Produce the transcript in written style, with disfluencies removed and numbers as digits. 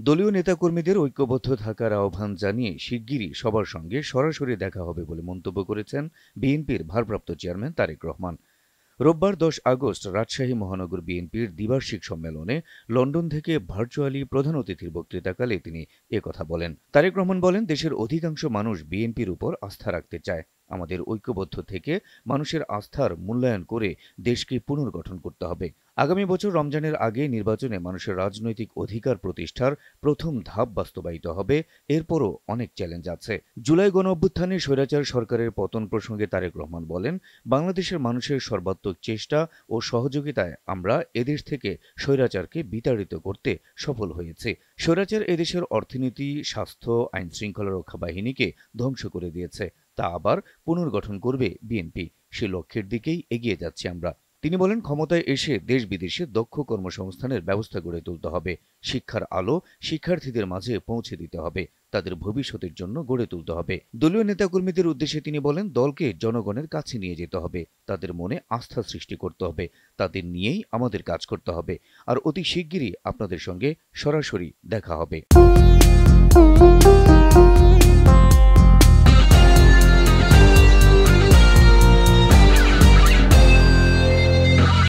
দলীয় নেতাকর্মীদের ঐক্যবদ্ধ থাকার আহ্বান জানিয়ে শিগগিরই সবার সঙ্গে সরাসরি দেখা হবে বলে মন্তব্য করেছেন বিএনপির ভারপ্রাপ্ত চেয়ারম্যান তারেক রহমান। রোববার ১০ আগস্ট রাজশাহী মহানগর বিএনপির দ্বিবার্ষিক সম্মেলনে লন্ডন থেকে ভার্চুয়ালি প্রধান অতিথির বক্তৃতাকালে তিনি একথা বলেন। তারেক রহমান বলেন, দেশের অধিকাংশ মানুষ বিএনপির উপর আস্থা রাখতে চায়। আমাদের ঐক্যবদ্ধ থেকে মানুষের আস্থার মূল্যায়ন করে দেশকে পুনর্গঠন করতে হবে। আগামী বছর রমজানের আগে নির্বাচনে মানুষের রাজনৈতিক অধিকার প্রতিষ্ঠার প্রথম ধাপ বাস্তবায়িত হবে। এরপরও অনেক চ্যালেঞ্জ আছে। জুলাই গণঅভ্যুত্থানে স্বৈরাচার সরকারের পতন প্রসঙ্গে তারেক রহমান বলেন, বাংলাদেশের মানুষের সর্বাত্মক চেষ্টা ও সহযোগিতায় আমরা এদেশ থেকে স্বৈরাচারকে বিতাড়িত করতে সফল হয়েছি। স্বৈরাচার এদেশের অর্থনীতি, স্বাস্থ্য, আইন শৃঙ্খলা রক্ষা বাহিনীকে ধ্বংস করে দিয়েছে। তা আবার পুনর্গঠন করবে বিএনপি। সে লক্ষ্যের দিকেই এগিয়ে যাচ্ছি আমরা। তিনি বলেন, ক্ষমতায় এসে দেশ বিদেশে দক্ষ কর্মসংস্থানের ব্যবস্থা গড়ে তুলতে হবে। শিক্ষার আলো শিক্ষার্থীদের মাঝে পৌঁছে দিতে হবে। তাদের ভবিষ্যতের জন্য গড়ে তুলতে হবে। দলীয় নেতাকর্মীদের উদ্দেশ্যে তিনি বলেন, দলকে জনগণের কাছে নিয়ে যেতে হবে। তাদের মনে আস্থা সৃষ্টি করতে হবে। তাদের নিয়েই আমাদের কাজ করতে হবে। আর অতি শিগগিরই আপনাদের সঙ্গে সরাসরি দেখা হবে।